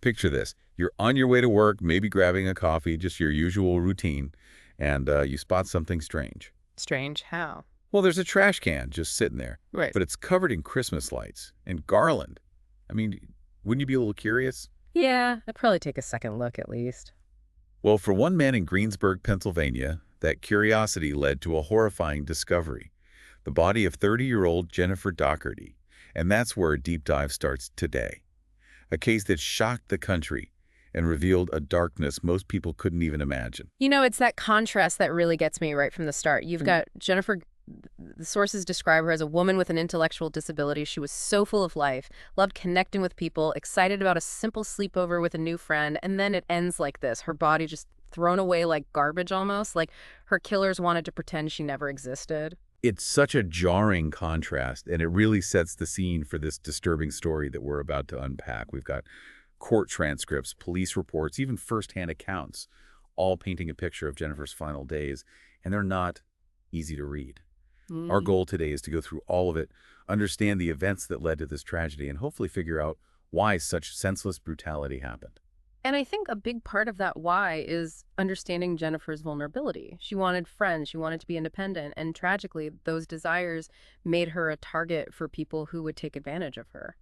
Picture this. You're on your way to work, maybe grabbing a coffee, just your usual routine, and you spot something strange. Strange. How? Well, there's a trash can just sitting there, Right. but it's covered in Christmas lights and garland. I mean, wouldn't you be a little curious? Yeah, I'd probably take a second look at least. Well, for one man in Greensburg, Pennsylvania, that curiosity led to a horrifying discovery. The body of 30-year-old Jennifer Dockerty. And that's where a deep dive starts today. A case that shocked the country and revealed a darkness most people couldn't even imagine. You know, it's that contrast that really gets me right from the start. You've got Jennifer, the sources describe her as a woman with an intellectual disability. She was so full of life, loved connecting with people, excited about a simple sleepover with a new friend, and then it ends like this. Her body just thrown away like garbage almost, like her killers wanted to pretend she never existed. It's such a jarring contrast, and it really sets the scene for this disturbing story that we're about to unpack. We've got court transcripts, police reports, even firsthand accounts, all painting a picture of Jennifer's final days, and they're not easy to read. Our goal today is to go through all of it, understand the events that led to this tragedy, and hopefully figure out why such senseless brutality happened. And I think a big part of that why is understanding Jennifer's vulnerability. She wanted friends, she wanted to be independent, and tragically, those desires made her a target for people who would take advantage of her.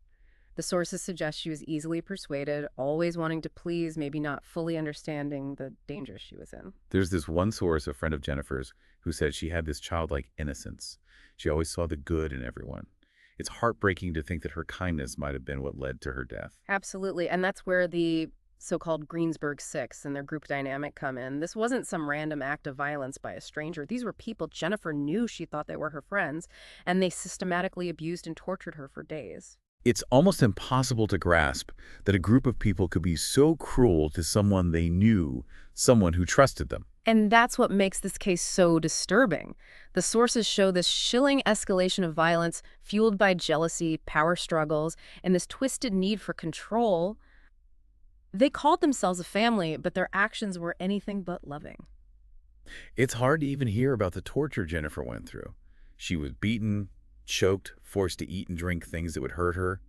The sources suggest she was easily persuaded, always wanting to please, maybe not fully understanding the dangers she was in. There's this one source, a friend of Jennifer's, who said she had this childlike innocence. She always saw the good in everyone. It's heartbreaking to think that her kindness might have been what led to her death. Absolutely, and that's where the so-called Greensburg Six and their group dynamic come in. This wasn't some random act of violence by a stranger. These were people Jennifer knew she thought they were her friends, and they systematically abused and tortured her for days. It's almost impossible to grasp that a group of people could be so cruel to someone they knew, someone who trusted them. And that's what makes this case so disturbing. The sources show this chilling escalation of violence fueled by jealousy, power struggles, and this twisted need for control. They called themselves a family, but their actions were anything but loving. It's hard to even hear about the torture Jennifer went through. She was beaten, choked, forced to eat and drink things that would hurt her.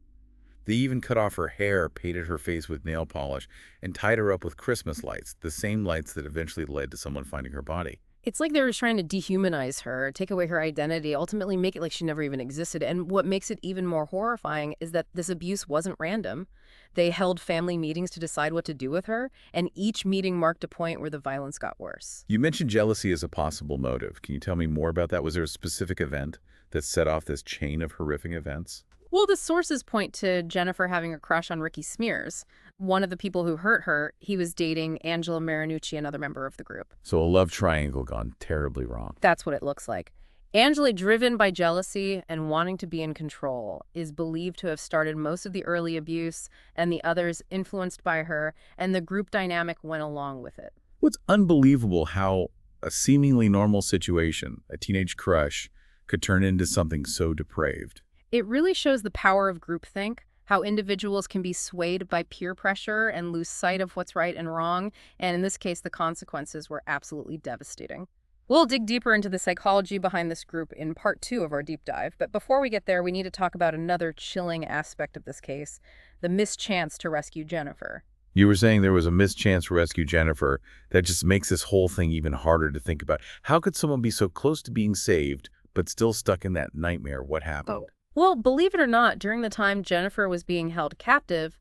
They even cut off her hair, painted her face with nail polish, and tied her up with Christmas lights, the same lights that eventually led to someone finding her body. It's like they were trying to dehumanize her, take away her identity, ultimately make it like she never even existed. And what makes it even more horrifying is that this abuse wasn't random. They held family meetings to decide what to do with her, and each meeting marked a point where the violence got worse. You mentioned jealousy as a possible motive. Can you tell me more about that? Was there a specific event that set off this chain of horrific events? Well, the sources point to Jennifer having a crush on Ricky Smears. One of the people who hurt her, he was dating Angela Marinucci, another member of the group. So a love triangle gone terribly wrong. That's what it looks like. Angela, driven by jealousy and wanting to be in control, is believed to have started most of the early abuse, and the others influenced by her, and the group dynamic went along with it. What's unbelievable how a seemingly normal situation, a teenage crush, could turn into something so depraved. It really shows the power of groupthink, how individuals can be swayed by peer pressure and lose sight of what's right and wrong, and in this case, the consequences were absolutely devastating. We'll dig deeper into the psychology behind this group in part 2 of our deep dive, but before we get there, we need to talk about another chilling aspect of this case, the mischance to rescue Jennifer. You were saying there was a mischance to rescue Jennifer. That just makes this whole thing even harder to think about. How could someone be so close to being saved, but still stuck in that nightmare? What happened? Well, believe it or not, during the time Jennifer was being held captive,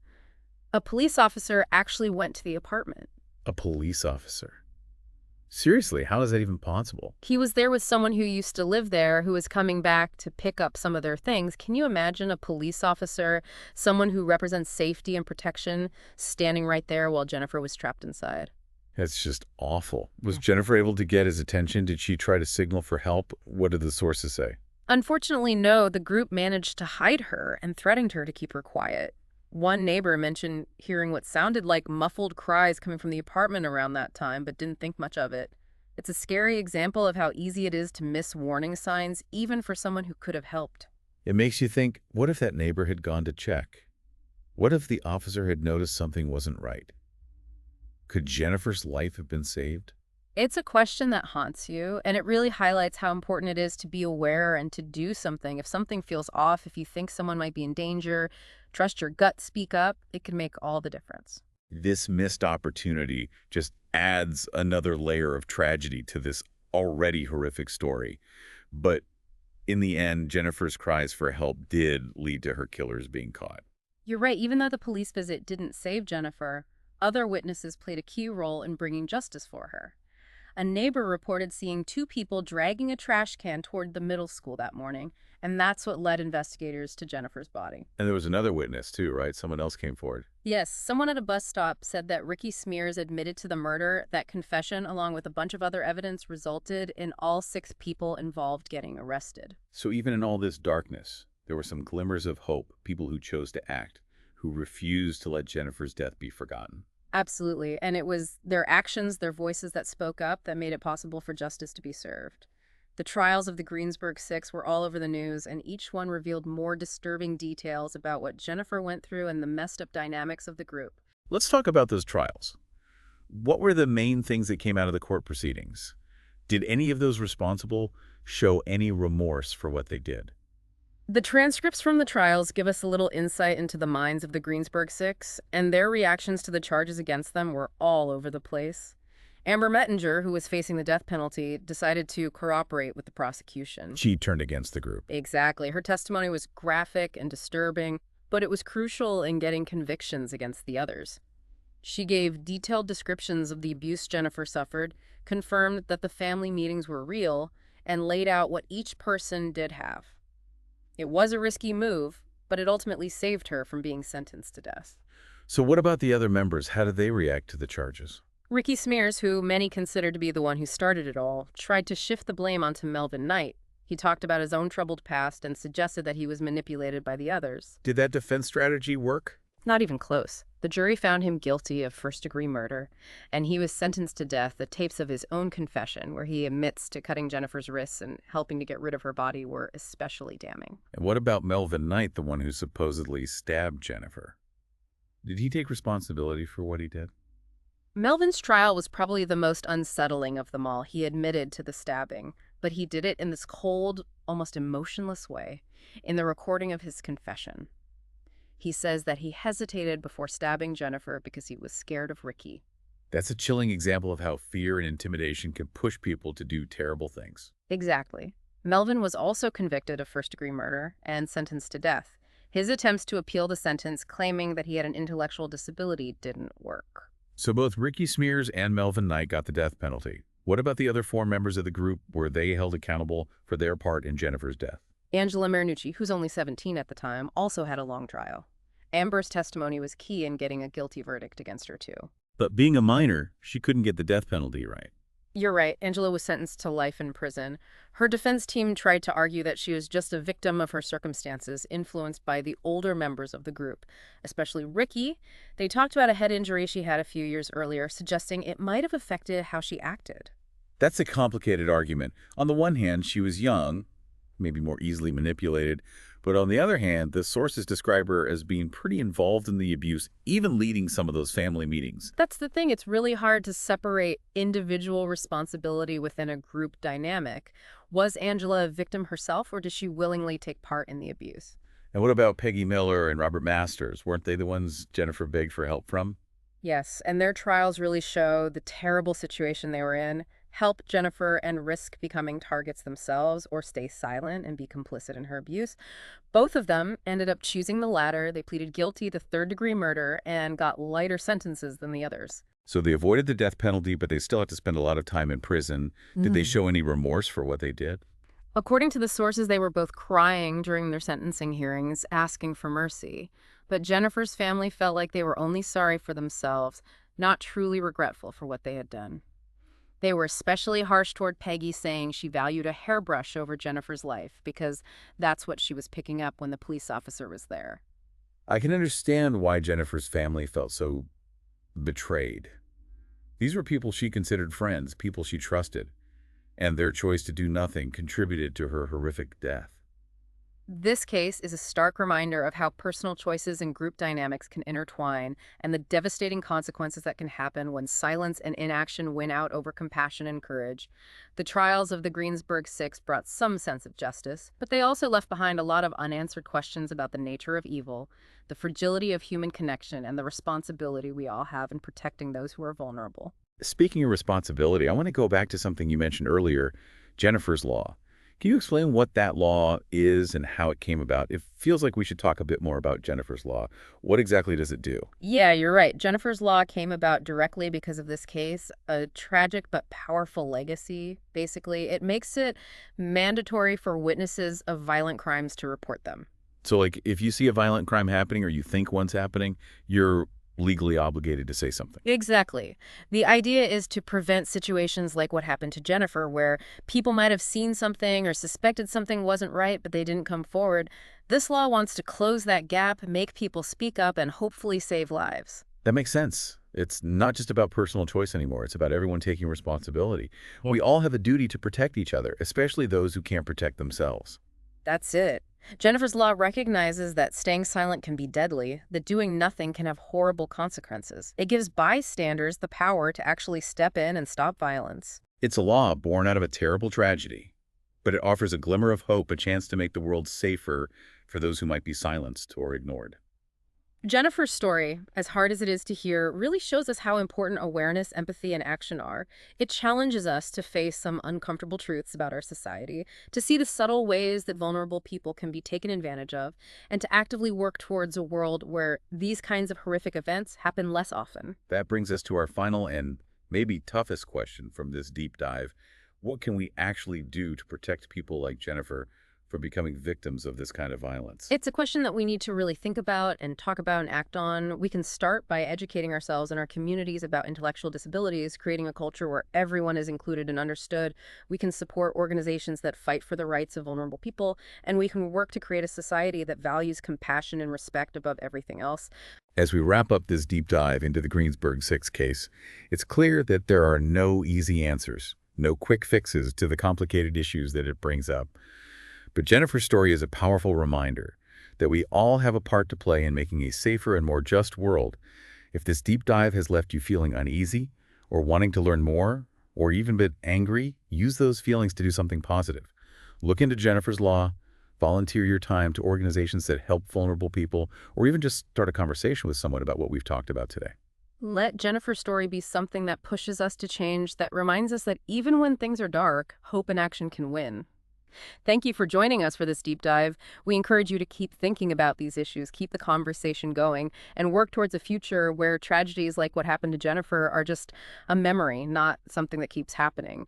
a police officer actually went to the apartment. A police officer? Seriously, how is that even possible? He was there with someone who used to live there who was coming back to pick up some of their things. Can you imagine a police officer, someone who represents safety and protection, standing right there while Jennifer was trapped inside? That's just awful. Was Jennifer able to get his attention? Did she try to signal for help? What did the sources say? Unfortunately, no. The group managed to hide her and threatened her to keep her quiet. One neighbor mentioned hearing what sounded like muffled cries coming from the apartment around that time, but didn't think much of it. It's a scary example of how easy it is to miss warning signs, even for someone who could have helped. It makes you think, what if that neighbor had gone to check? What if the officer had noticed something wasn't right? Could Jennifer's life have been saved? It's a question that haunts you, and it really highlights how important it is to be aware and to do something. If something feels off, if you think someone might be in danger, Trust your gut, speak up. It can make all the difference. This missed opportunity just adds another layer of tragedy to this already horrific story. But in the end, Jennifer's cries for help did lead to her killers being caught. You're right, even though the police visit didn't save Jennifer, other witnesses played a key role in bringing justice for her. A neighbor reported seeing two people dragging a trash can toward the middle school that morning, and that's what led investigators to Jennifer's body. And there was another witness too, right? Someone else came forward. Yes, someone at a bus stop said that Ricky Smears admitted to the murder. That confession, along with a bunch of other evidence, resulted in all 6 people involved getting arrested. So even in all this darkness, there were some glimmers of hope, people who chose to act, who refused to let Jennifer's death be forgotten. Absolutely, and it was their actions, their voices that spoke up that made it possible for justice to be served. The trials of the Greensburg Six were all over the news, and each one revealed more disturbing details about what Jennifer went through and the messed up dynamics of the group. Let's talk about those trials. What were the main things that came out of the court proceedings? Did any of those responsible show any remorse for what they did? The transcripts from the trials give us a little insight into the minds of the Greensburg Six, and their reactions to the charges against them were all over the place. Amber Mettinger, who was facing the death penalty, decided to cooperate with the prosecution. She turned against the group. Exactly. Her testimony was graphic and disturbing, but it was crucial in getting convictions against the others. She gave detailed descriptions of the abuse Jennifer suffered, confirmed that the family meetings were real, and laid out what each person did have. It was a risky move, but it ultimately saved her from being sentenced to death. So what about the other members? How did they react to the charges? Ricky Smears, who many consider to be the one who started it all, tried to shift the blame onto Melvin Knight. He talked about his own troubled past and suggested that he was manipulated by the others. Did that defense strategy work? Not even close. The jury found him guilty of first-degree murder, and he was sentenced to death. The tapes of his own confession, where he admits to cutting Jennifer's wrists and helping to get rid of her body, were especially damning. And what about Melvin Knight, the one who supposedly stabbed Jennifer? Did he take responsibility for what he did? Melvin's trial was probably the most unsettling of them all. He admitted to the stabbing, but he did it in this cold, almost emotionless way. In the recording of his confession, he says that he hesitated before stabbing Jennifer because he was scared of Ricky. That's a chilling example of how fear and intimidation can push people to do terrible things. Exactly. Melvin was also convicted of first-degree murder and sentenced to death. His attempts to appeal the sentence, claiming that he had an intellectual disability, didn't work. So both Ricky Smears and Melvin Knight got the death penalty. What about the other 4 members of the group? Were they held accountable for their part in Jennifer's death? Angela Marinucci, who's only 17 at the time, also had a long trial. Amber's testimony was key in getting a guilty verdict against her, too. But being a minor, she couldn't get the death penalty, right? You're right. Angela was sentenced to life in prison. Her defense team tried to argue that she was just a victim of her circumstances, influenced by the older members of the group, especially Ricky. They talked about a head injury she had a few years earlier, suggesting it might have affected how she acted. That's a complicated argument. On the one hand, she was young, maybe more easily manipulated. But on the other hand, the sources describe her as being pretty involved in the abuse, even leading some of those family meetings. That's the thing. It's really hard to separate individual responsibility within a group dynamic. Was Angela a victim herself, or did she willingly take part in the abuse? And what about Peggy Miller and Robert Masters? Weren't they the ones Jennifer begged for help from? Yes, and their trials really show the terrible situation they were in. Help Jennifer and risk becoming targets themselves, or stay silent and be complicit in her abuse. Both of them ended up choosing the latter. They pleaded guilty to third-degree murder and got lighter sentences than the others. So they avoided the death penalty, but they still had to spend a lot of time in prison. Did they show any remorse for what they did? According to the sources, they were both crying during their sentencing hearings, asking for mercy. But Jennifer's family felt like they were only sorry for themselves, not truly regretful for what they had done. They were especially harsh toward Peggy, saying she valued a hairbrush over Jennifer's life because that's what she was picking up when the police officer was there. I can understand why Jennifer's family felt so betrayed. These were people she considered friends, people she trusted, and their choice to do nothing contributed to her horrific death. This case is a stark reminder of how personal choices and group dynamics can intertwine and the devastating consequences that can happen when silence and inaction win out over compassion and courage. The trials of the Greensburg Six brought some sense of justice, but they also left behind a lot of unanswered questions about the nature of evil, the fragility of human connection, and the responsibility we all have in protecting those who are vulnerable. Speaking of responsibility, I want to go back to something you mentioned earlier, Jennifer's Law. Can you explain what that law is and how it came about? It feels like we should talk a bit more about Jennifer's Law. What exactly does it do? Yeah, you're right. Jennifer's Law came about directly because of this case, a tragic but powerful legacy, basically. It makes it mandatory for witnesses of violent crimes to report them. So, like, if you see a violent crime happening or you think one's happening, you're legally obligated to say something. Exactly. The idea is to prevent situations like what happened to Jennifer, where people might have seen something or suspected something wasn't right, but they didn't come forward. This law wants to close that gap, make people speak up, and hopefully save lives. That makes sense. It's not just about personal choice anymore. It's about everyone taking responsibility. We all have a duty to protect each other, especially those who can't protect themselves. That's it. Jennifer's Law recognizes that staying silent can be deadly, that doing nothing can have horrible consequences. It gives bystanders the power to actually step in and stop violence. It's a law born out of a terrible tragedy, but it offers a glimmer of hope, a chance to make the world safer for those who might be silenced or ignored. Jennifer's story, as hard as it is to hear, really shows us how important awareness, empathy, and action are. It challenges us to face some uncomfortable truths about our society, to see the subtle ways that vulnerable people can be taken advantage of, and to actively work towards a world where these kinds of horrific events happen less often. That brings us to our final and maybe toughest question from this deep dive. What can we actually do to protect people like Jennifer from becoming victims of this kind of violence? It's a question that we need to really think about and talk about and act on. We can start by educating ourselves and our communities about intellectual disabilities, creating a culture where everyone is included and understood. We can support organizations that fight for the rights of vulnerable people, and we can work to create a society that values compassion and respect above everything else. As we wrap up this deep dive into the Greensburg Six case, it's clear that there are no easy answers, no quick fixes to the complicated issues that it brings up. But Jennifer's story is a powerful reminder that we all have a part to play in making a safer and more just world. If this deep dive has left you feeling uneasy or wanting to learn more or even a bit angry, use those feelings to do something positive. Look into Jennifer's Law, volunteer your time to organizations that help vulnerable people, or even just start a conversation with someone about what we've talked about today. Let Jennifer's story be something that pushes us to change, that reminds us that even when things are dark, hope and action can win. Thank you for joining us for this deep dive. We encourage you to keep thinking about these issues, keep the conversation going, and work towards a future where tragedies like what happened to Jennifer are just a memory, not something that keeps happening.